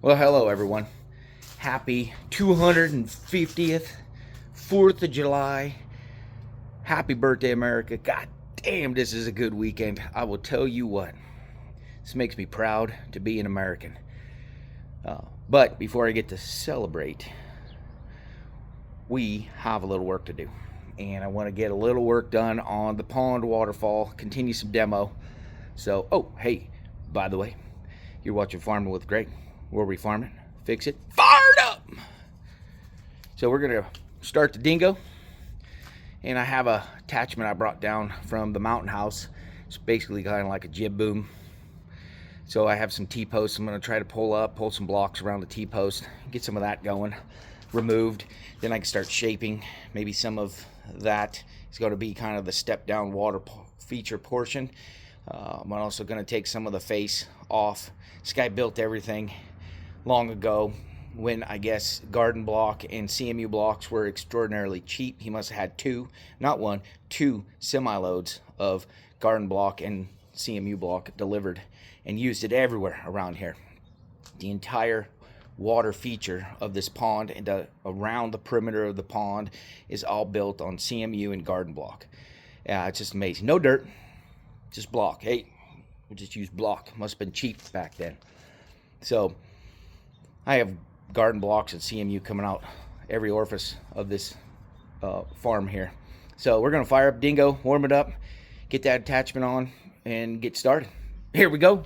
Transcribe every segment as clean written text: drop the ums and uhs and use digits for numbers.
Well, hello everyone. Happy 250th 4th of July. Happy birthday, America. God damn, this is a good weekend. I will tell you what. This makes me proud to be an American. But before I get to celebrate, we have a little work to do. And I want to get a little work done on the pond waterfall, continue some demo. So, oh, hey, by the way, you're watching Farming with Greg. Where we farm it, fix it, fired up. So we're gonna start the dingo, and I have a attachment I brought down from the mountain house. It's basically kind of like a jib boom. So I have some T-posts I'm gonna try to pull some blocks around the T-post, get some of that going, removed. Then I can start shaping. Maybe some of that is gonna be kind of the step down water feature portion. I'm also gonna take some of the face off. This guy built everything long ago when I guess garden block and CMU blocks were extraordinarily cheap. He must have had two semi-loads of garden block and CMU block delivered and used it everywhere around here. The entire water feature of this pond and around the perimeter of the pond is all built on CMU and garden block. Yeah, it's just amazing. No dirt, just block. Hey, we just used block. Must have been cheap back then. So I have garden blocks and CMU coming out every orifice of this farm here. So we're gonna fire up dingo, warm it up, get that attachment on, and get started. Here we go.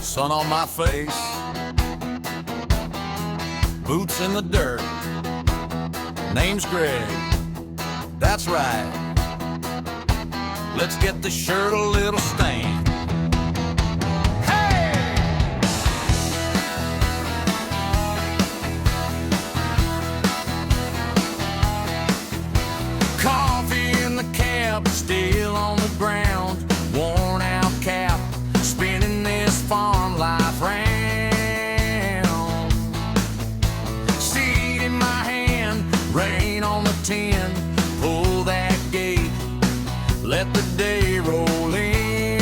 Sun on my face, boots in the dirt, name's Greg, that's right. Let's get the shirt a little stained. Hey! Coffee in the cab, still on the ground, worn out cap, spinning this farm life round. Seed in my hand, rain on the tin, pull that gate, let the day roll in.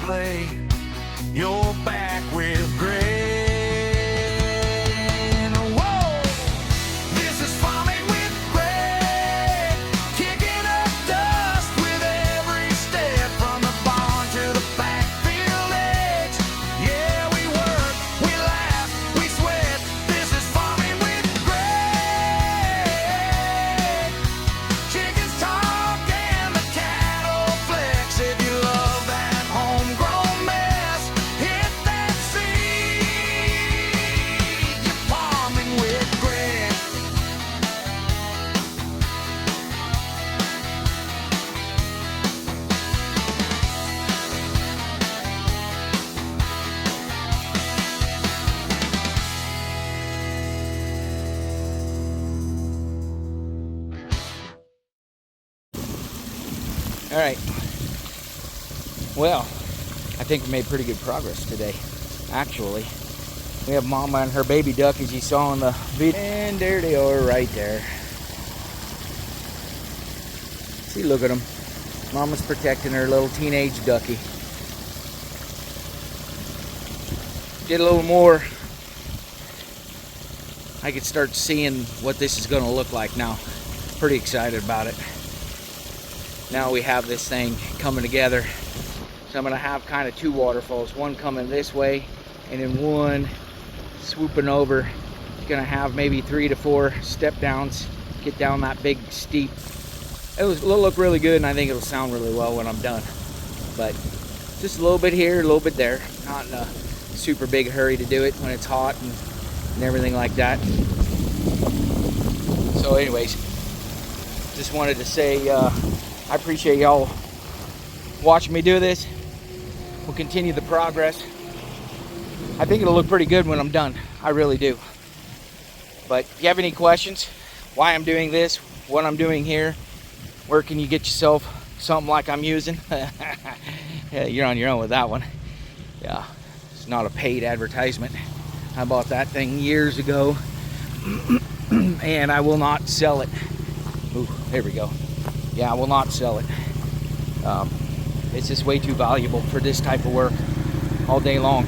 play. You're back with Greg. Whoa! This is farming with Greg. Kicking up dust with every step from the barn to the backfield edge. Yeah, we work, we laugh, we sweat. This is farming with Greg. Chickens talk and the cattle flex. If you love that homegrown mess, hit that seed. You're farming with Greg. All right. Well, I think we made pretty good progress today, actually. We have Mama and her baby duck, as you saw in the video. And there they are right there. See, look at them. Mama's protecting her little teenage ducky. Get a little more, I could start seeing what this is going to look like now. Pretty excited about it. Now we have this thing coming together. So I'm going to have kind of two waterfalls. One coming this way, and then one swooping over. It's going to have maybe 3 to 4 step downs. Get down that big steep. It'll look really good, and I think it'll sound really well when I'm done. But just a little bit here, a little bit there. Not in a super big hurry to do it when it's hot and everything like that. So anyways, just wanted to say I appreciate y'all watching me do this. We'll continue the progress. I think it'll look pretty good when I'm done. I really do. But if you have any questions, why I'm doing this, what I'm doing here, where can you get yourself something like I'm using? Yeah, you're on your own with that one. Yeah, it's not a paid advertisement. I bought that thing years ago and I will not sell it. Ooh, there we go. Yeah, I will not sell it. It's just way too valuable for this type of work all day long.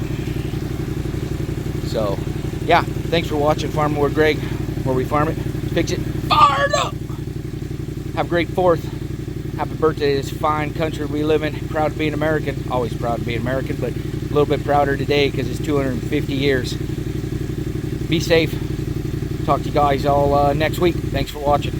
So, yeah, thanks for watching Farming with Greg, where we farm it, fix it, fire it up! Have a great 4th. Happy birthday to this fine country we live in. Proud to be an American. Always proud to be an American, but a little bit prouder today because it's 250 years. Be safe. Talk to you guys all next week. Thanks for watching.